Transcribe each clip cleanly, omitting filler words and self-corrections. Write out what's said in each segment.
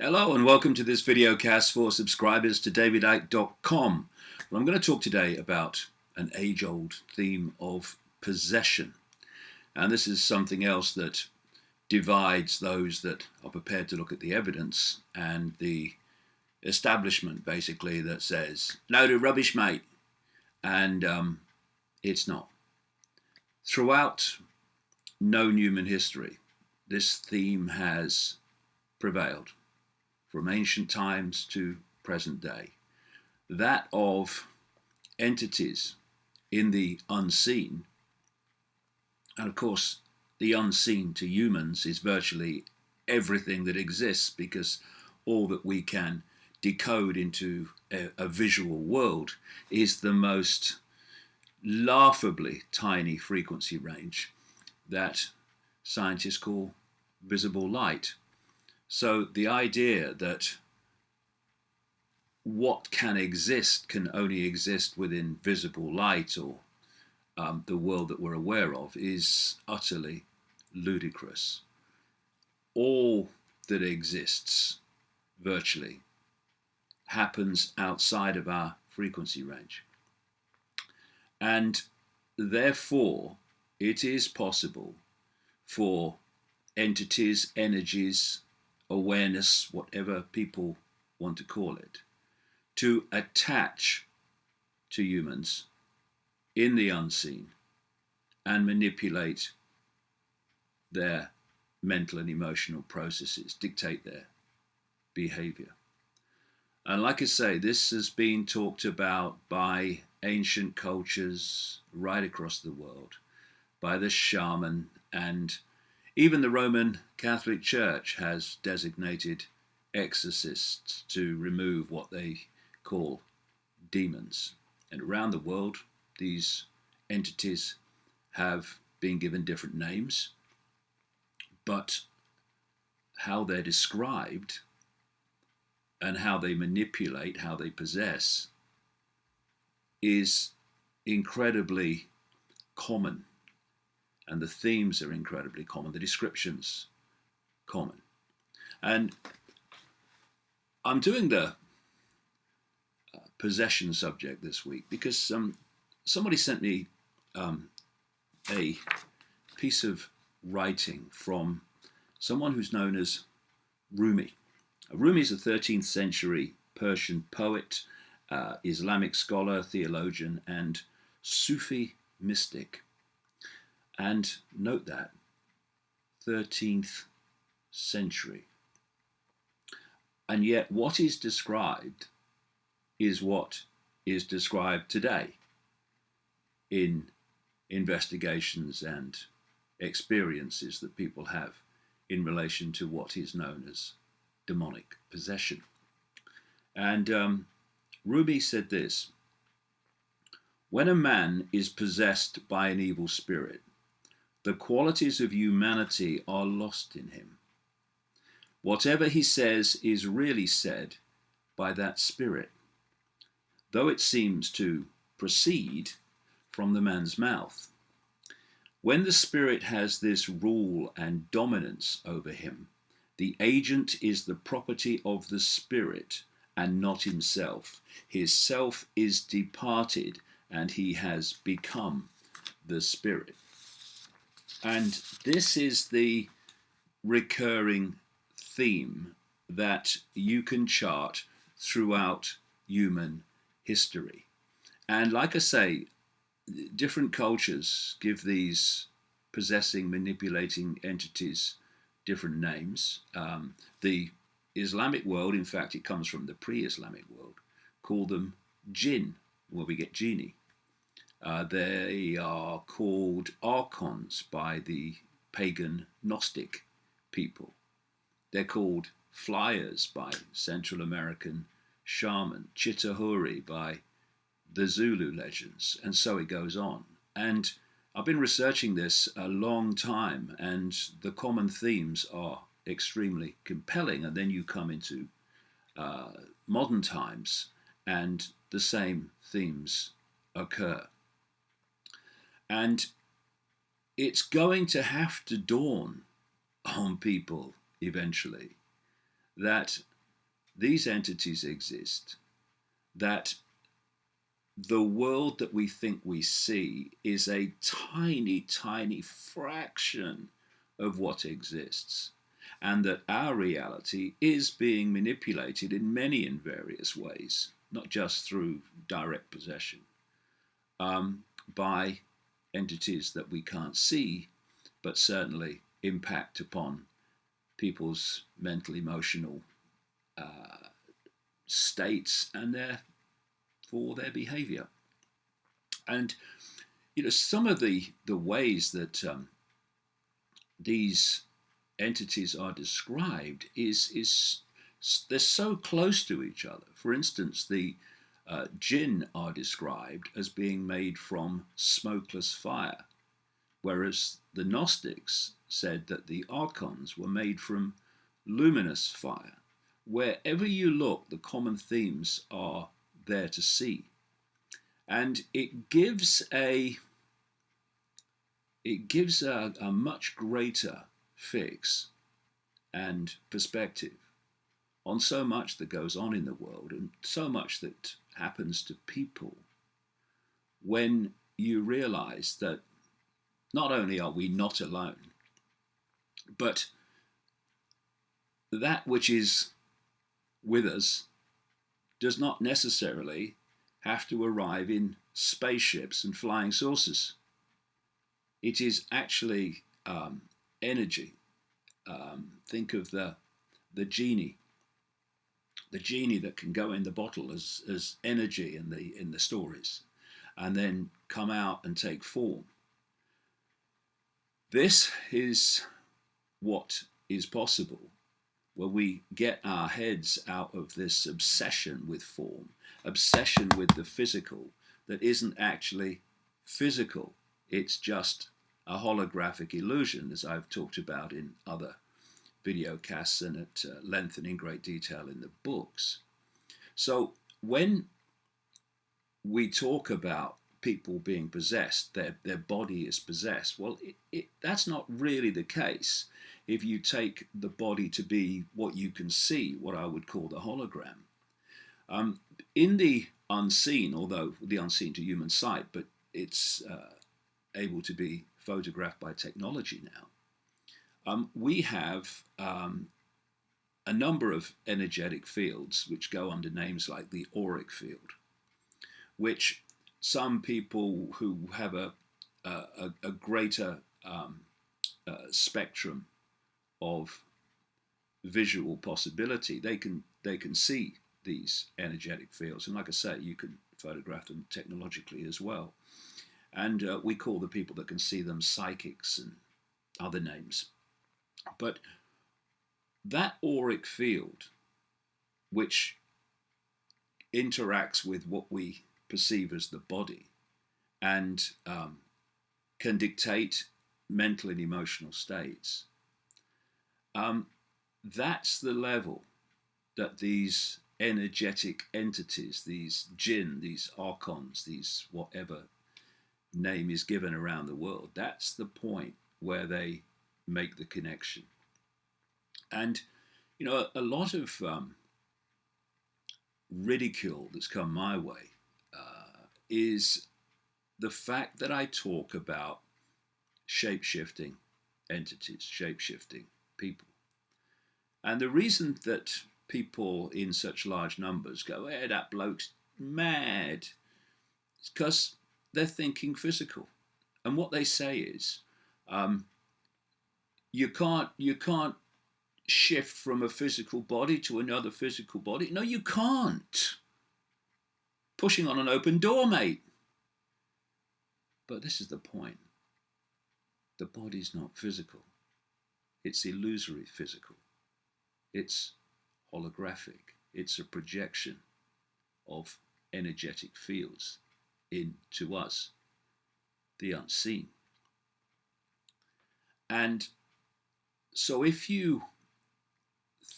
Hello and welcome to this videocast for subscribers to davidicke.com. Well, I'm going to talk today about an age-old theme of possession. And this is something else that divides those that are prepared to look at the evidence and the establishment, basically, that says, load of rubbish, mate. And it's not. Throughout known human history, this theme has prevailed. From ancient times to present day, that of entities in the unseen. And of course, the unseen to humans is virtually everything that exists, because all that we can decode into a visual world is the most laughably tiny frequency range that scientists call visible light. So the idea that what can exist can only exist within visible light, or the world that we're aware of, is utterly ludicrous. All that exists virtually happens outside of our frequency range. And therefore, it is possible for entities, energies, awareness, whatever people want to call it, to attach to humans in the unseen and manipulate their mental and emotional processes, dictate their behavior. And like I say, this has been talked about by ancient cultures right across the world, by the shaman, and even the Roman Catholic Church has designated exorcists to remove what they call demons. And around the world, these entities have been given different names, but how they're described and how they manipulate, how they possess, is incredibly common. And the themes are incredibly common, the descriptions common. And I'm doing the possession subject this week because somebody sent me a piece of writing from someone who's known as Rumi. Rumi is a 13th century Persian poet, Islamic scholar, theologian, and Sufi mystic. And note that, 13th century. And yet what is described is what is described today in investigations and experiences that people have in relation to what is known as demonic possession. And Rumi said this: when a man is possessed by an evil spirit, the qualities of humanity are lost in him. Whatever he says is really said by that spirit, though it seems to proceed from the man's mouth. When the spirit has this rule and dominance over him, the agent is the property of the spirit and not himself. His self is departed and he has become the spirit. And this is the recurring theme that you can chart throughout human history. And like I say, different cultures give these possessing, manipulating entities different names. The Islamic world, in fact, it comes from the pre-Islamic world, call them jinn, where we get genie. They are called archons by the pagan Gnostic people. They're called flyers by Central American shaman, Chitahuri by the Zulu legends, and so it goes on. And I've been researching this a long time, and the common themes are extremely compelling. And then you come into modern times, and the same themes occur. And it's going to have to dawn on people eventually that these entities exist, that the world that we think we see is a tiny, tiny fraction of what exists, and that our reality is being manipulated in many and various ways, not just through direct possession, by entities that we can't see, but certainly impact upon people's mental, emotional states and therefore their behavior. And some of the ways that these entities are described is they're so close to each other. For instance, the jinn are described as being made from smokeless fire, whereas the Gnostics said that the archons were made from luminous fire. Wherever you look, the common themes are there to see. And it gives a much greater fix and perspective on so much that goes on in the world and so much that happens to people when you realize that not only are we not alone, but that which is with us does not necessarily have to arrive in spaceships and flying saucers. It is actually energy. Think of the genie that can go in the bottle as energy in the stories, and then come out and take form. This is what is possible when we get our heads out of this obsession with form, obsession with the physical that isn't actually physical. It's just a holographic illusion, as I've talked about in other videocasts and at length and in great detail in the books. So when we talk about people being possessed, their body is possessed, well, that's not really the case if you take the body to be what you can see, what I would call the hologram. In the unseen, although the unseen to human sight, but it's able to be photographed by technology now, we have a number of energetic fields which go under names like the auric field, which some people who have a greater spectrum of visual possibility, they can see these energetic fields, and like I say, you can photograph them technologically as well. And we call the people that can see them psychics and other names. But that auric field, which interacts with what we perceive as the body and can dictate mental and emotional states, that's the level that these energetic entities, these jinn, these archons, these whatever name is given around the world, that's the point where they make the connection. And a lot of ridicule that's come my way is the fact that I talk about shape-shifting entities, shape-shifting people. And the reason that people in such large numbers go, hey, that bloke's mad, is because they're thinking physical. And what they say is, you can't shift from a physical body to another physical body. No, you can't. Pushing on an open door, mate. But this is the point. The body's not physical. It's illusory physical. It's holographic. It's a projection of energetic fields into us, the unseen. And so if you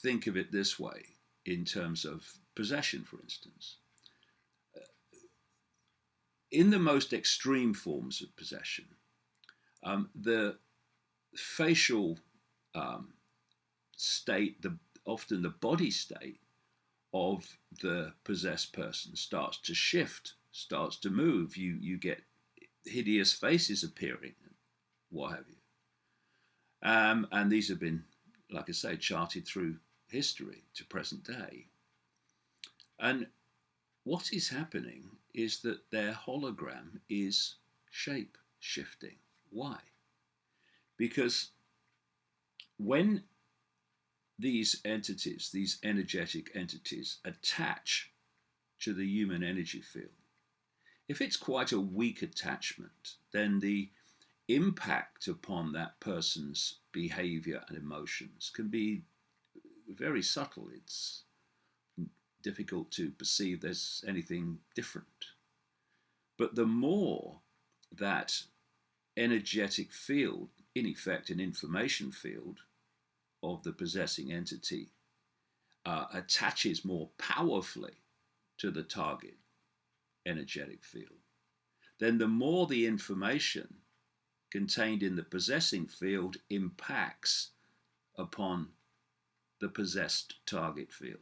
think of it this way, in terms of possession, for instance, in the most extreme forms of possession, the facial state, often the body state of the possessed person starts to shift, starts to move. You get hideous faces appearing, what have you. And these have been, like I say, charted through history to present day. And what is happening is that their hologram is shape shifting. Why? Because when these entities, these energetic entities, attach to the human energy field, if it's quite a weak attachment, then the impact upon that person's behavior and emotions can be very subtle. It's difficult to perceive there's anything different. But the more that energetic field, in effect an information field of the possessing entity, attaches more powerfully to the target energetic field, then the more the information contained in the possessing field impacts upon the possessed target field.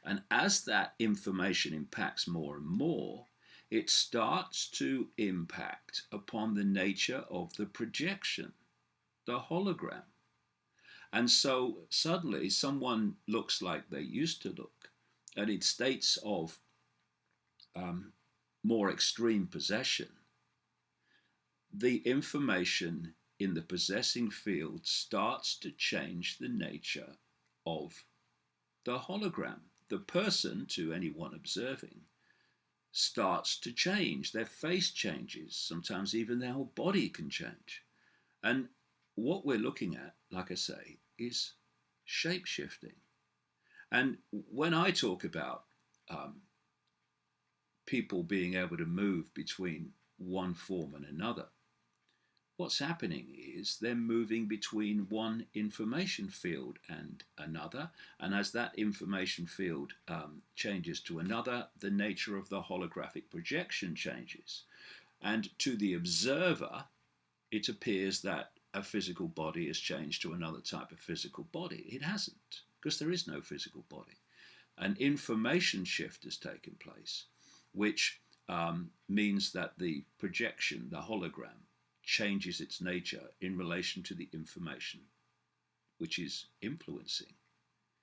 And as that information impacts more and more, it starts to impact upon the nature of the projection, the hologram. And so suddenly someone looks like they used to look, and in states of more extreme possession, the information in the possessing field starts to change the nature of the hologram. The person, to anyone observing, starts to change. Their face changes. Sometimes even their whole body can change. And what we're looking at, like I say, is shape shifting. And when I talk about people being able to move between one form and another, what's happening is they're moving between one information field and another. And as that information field changes to another, the nature of the holographic projection changes. And to the observer, it appears that a physical body has changed to another type of physical body. It hasn't, because there is no physical body. An information shift has taken place, which means that the projection, the hologram, changes its nature in relation to the information which is influencing